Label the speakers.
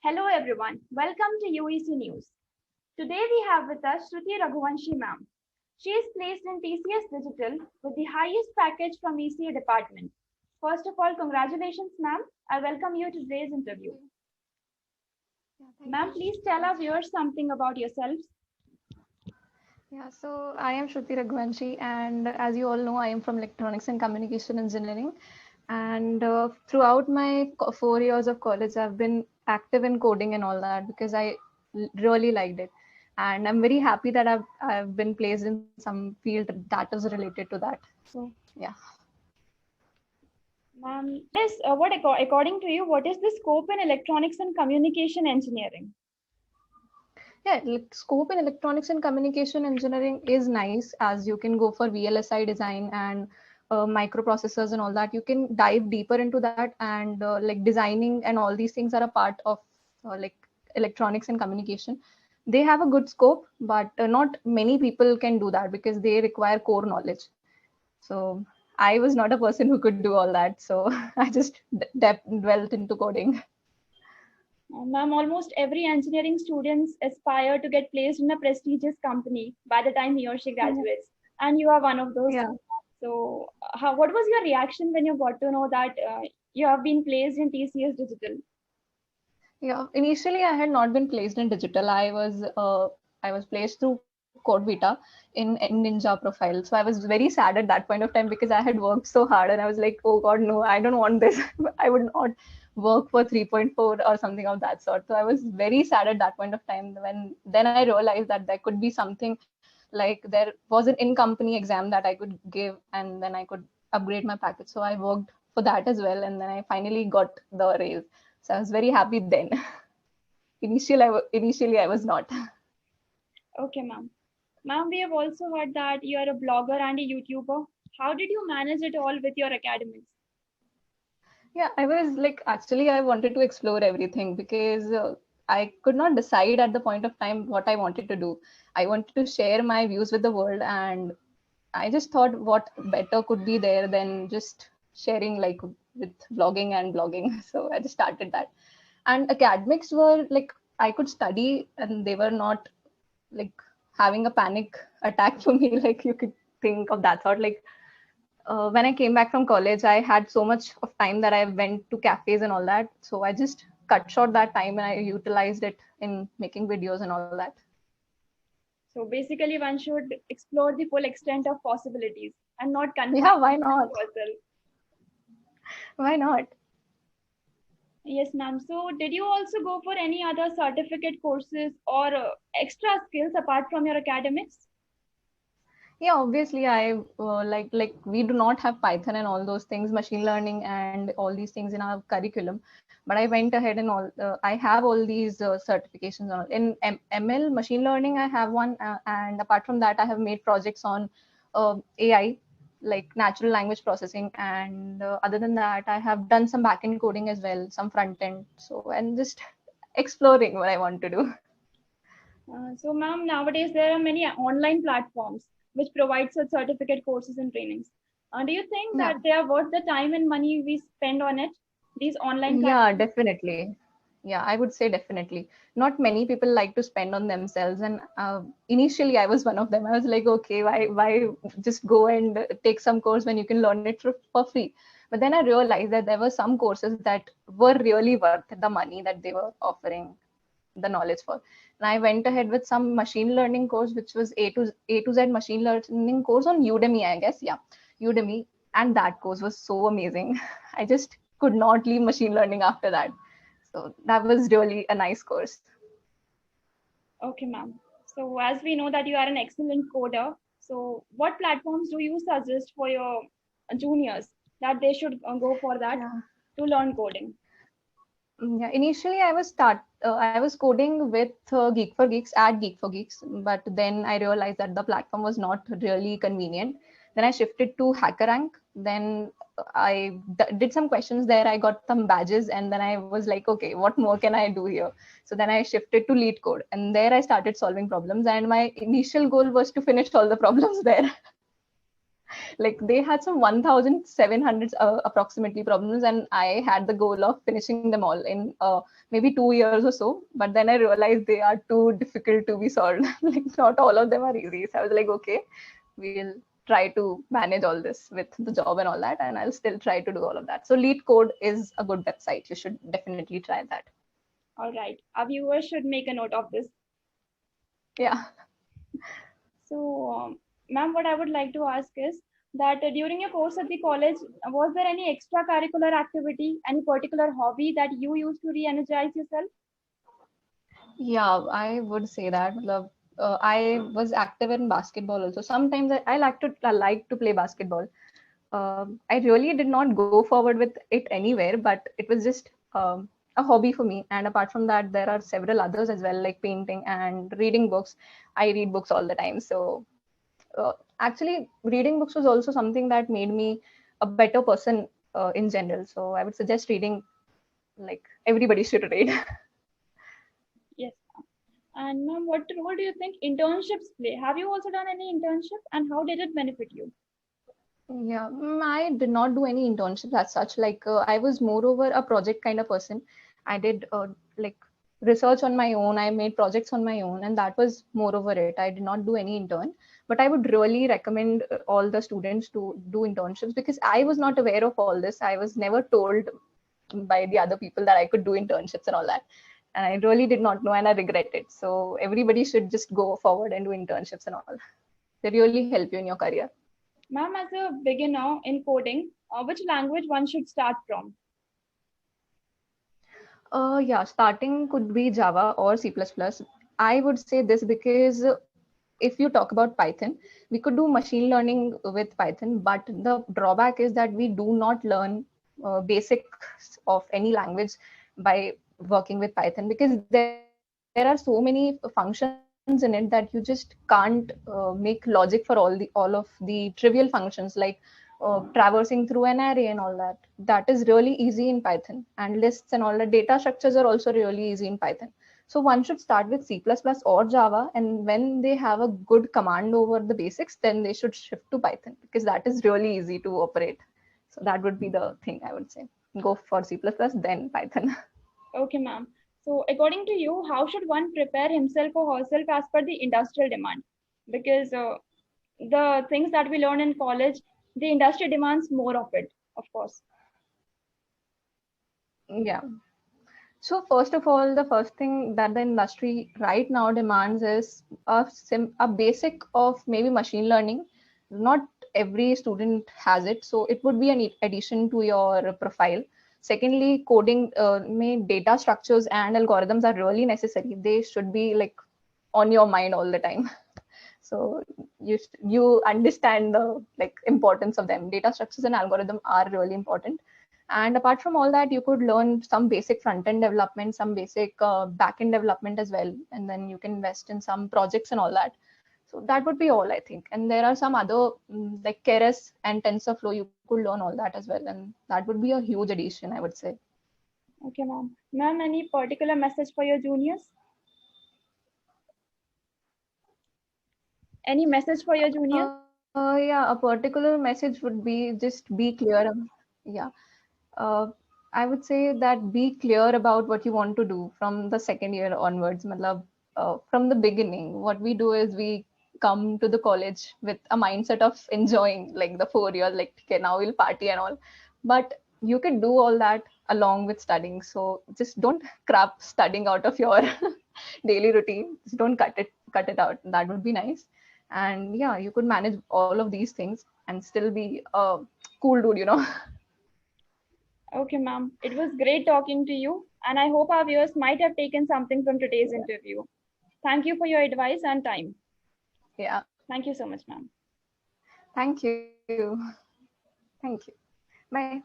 Speaker 1: Hello everyone, welcome to UEC News. Today we have with us Shruti Raghuvanshi ma'am. She is placed in TCS Digital with the highest package from ECA department. First of all, congratulations ma'am. I welcome you to today's interview.
Speaker 2: Thank
Speaker 1: Ma'am,
Speaker 2: you.
Speaker 1: please tell our viewers something about yourselves.
Speaker 2: So I am Shruti Raghuvanshi, and as you all know, I am from Electronics and Communication Engineering. And throughout my 4 years of college, I've been active in coding and all that because I really liked it. And I'm very happy that I've been placed in some field that is related to that. So yeah.
Speaker 1: Ma'am, according to you, what is the scope in electronics and communication engineering?
Speaker 2: Yeah, like scope in electronics and communication engineering is nice as you can go for VLSI design and microprocessors and all that. You can dive deeper into that, and like designing and all these things are a part of like electronics and communication. They have a good scope, but not many people can do that because they require core knowledge. So I was not a person who could do all that. So I just dwelt into coding.
Speaker 1: Ma'am, almost every engineering student aspire to get placed in a prestigious company by the time he or she graduates, and you are one of those.
Speaker 2: Yeah.
Speaker 1: So, what was your reaction when you got to know that you have been placed in TCS Digital?
Speaker 2: Yeah, initially I had not been placed in digital. I was placed through Code Vita in Ninja profile. So I was very sad at that point of time because I had worked so hard and I was like, oh God, no, I don't want this. I would not work for 3.4 or something of that sort. So I was very sad at that point of time when then I realized that there could be something like there was an in-company exam that I could give and then I could upgrade my package. So I worked for that as well and then I finally got the raise. So I was very happy then. Initially, I was not.
Speaker 1: Okay, ma'am. Ma'am, we have also heard that you are a blogger and a YouTuber. How did you manage it all with your academics?
Speaker 2: Yeah, I was like, actually, I wanted to explore everything because I could not decide at the point of time what I wanted to do. I wanted to share my views with the world, and I just thought what better could be there than just sharing like with vlogging and blogging. So I just started that. And academics were like, I could study, and they were not like having a panic attack for me, like you could think of that sort. Like when I came back from college, I had so much of time that I went to cafes and all that. So I just cut short that time and I utilized it in making videos and all that.
Speaker 1: So basically, one should explore the full extent of possibilities and not
Speaker 2: Yeah,
Speaker 1: confine
Speaker 2: why not?
Speaker 1: yourself.
Speaker 2: Why not?
Speaker 1: Yes, ma'am. So, did you also go for any other certificate courses or extra skills apart from your academics?
Speaker 2: Yeah, obviously, I like we do not have Python and all those things, machine learning and all these things in our curriculum. But I went ahead and all I have all these certifications on in ML machine learning. I have one, and apart from that, I have made projects on AI, like natural language processing, and other than that, I have done some backend coding as well, some front end. So and just exploring what I want to do.
Speaker 1: So, ma'am, nowadays there are many online platforms which provide such certificate courses and trainings. Do you think
Speaker 2: Yeah.
Speaker 1: that they are worth the time and money we spend on it? These online
Speaker 2: Yeah,
Speaker 1: platforms?
Speaker 2: definitely. Yeah, I would say definitely. Not many people like to spend on themselves, and initially I was one of them. I was like, okay, why just go and take some course when you can learn it for free? But then I realized that there were some courses that were really worth the money that they were offering the knowledge for. And I went ahead with some machine learning course, which was A to Z machine learning course on Udemy, I guess. Yeah, Udemy, and that course was so amazing. I just could not leave machine learning after that. So that was really a nice course.
Speaker 1: Okay, ma'am. So, as we know that you are an excellent coder, so what platforms do you suggest for your juniors that they should go for that
Speaker 2: Yeah.
Speaker 1: to learn coding?
Speaker 2: Yeah, initially I was coding with Geek for Geeks at Geek for Geeks, but then I realized that the platform was not really convenient. Then I shifted to HackerRank. Then did some questions there. I got some badges, and then I was like, okay, what more can I do here? So then I shifted to Lead Code, and there I started solving problems. And my initial goal was to finish all the problems there. Like they had some 1,700 approximately problems, and I had the goal of finishing them all in maybe 2 years or so. But then I realized they are too difficult to be solved. Like not all of them are easy. So I was like, okay, we'll try to manage all this with the job and all that, and I'll still try to do all of that. So Lead Code is a good website. You should definitely try that.
Speaker 1: All right. Our viewers should make a note of this.
Speaker 2: Yeah.
Speaker 1: So, ma'am, what I would like to ask is that during your course at the college, was there any extracurricular activity, any particular hobby that you used to re-energize yourself?
Speaker 2: Yeah, I would say that. I was active in basketball also. Sometimes I like to play basketball. I really did not go forward with it anywhere, but it was just a hobby for me. And apart from that, there are several others as well, like painting and reading books. I read books all the time. So actually, reading books was also something that made me a better person in general. So I would suggest reading. Like everybody should read.
Speaker 1: Yes. And ma'am, what role do you think internships play? Have you also done any internship and how did it benefit you?
Speaker 2: Yeah, I did not do any internships as such. Like I was moreover a project kind of person. I did like research on my own. I made projects on my own, and that was moreover it. I did not do any intern, but I would really recommend all the students to do internships because I was not aware of all this. I was never told by the other people that I could do internships and all that. And I really did not know, and I regret it. So everybody should just go forward and do internships and all. They really help you in your career.
Speaker 1: Ma'am, as a beginner in coding, which language one should start from?
Speaker 2: Yeah, starting could be Java or C++. I would say this because if you talk about Python, we could do machine learning with Python, but the drawback is that we do not learn basics of any language by working with Python because there are so many functions in it that you just can't make logic for all of the trivial functions like traversing through an array and all that. That is really easy in Python, and lists and all the data structures are also really easy in Python. So one should start with C++ or Java, and when they have a good command over the basics, then they should shift to Python because that is really easy to operate. So that would be the thing I would say. Go for C++, then Python.
Speaker 1: Okay, ma'am. So, according to you, how should one prepare himself or herself as per the industrial demand? Because the things that we learn in college, the industry demands more of it, of course.
Speaker 2: Yeah. So first of all, the first thing that the industry right now demands is a basic of maybe machine learning. Not every student has it, so it would be an addition to your profile. Secondly, coding, data structures and algorithms are really necessary. They should be like on your mind all the time. So you understand the like importance of them. Data structures and algorithm are really important. And apart from all that, you could learn some basic front end development, some basic back end development as well, and then you can invest in some projects and all that. So that would be all, I think. And there are some other like Keras and TensorFlow. You could learn all that as well, and that would be a huge addition, I would say.
Speaker 1: Okay, ma'am. Ma'am, any particular message for your juniors? Any message for your juniors?
Speaker 2: Yeah, a particular message would be just be clear. Yeah. Uh, I would say that be clear about what you want to do from the second year onwards. Matlab, from the beginning, what we do is we come to the college with a mindset of enjoying like the 4 years, like, okay, now we'll party and all. But you can do all that along with studying. So just don't crap studying out of your daily routine. Just don't cut it out. That would be nice. And yeah, you could manage all of these things and still be a cool dude.
Speaker 1: Okay, ma'am. It was great talking to you, and I hope our viewers might have taken something from today's interview. Thank you for your advice and time.
Speaker 2: Yeah.
Speaker 1: Thank you so much, ma'am.
Speaker 2: Thank you. Thank you. Bye.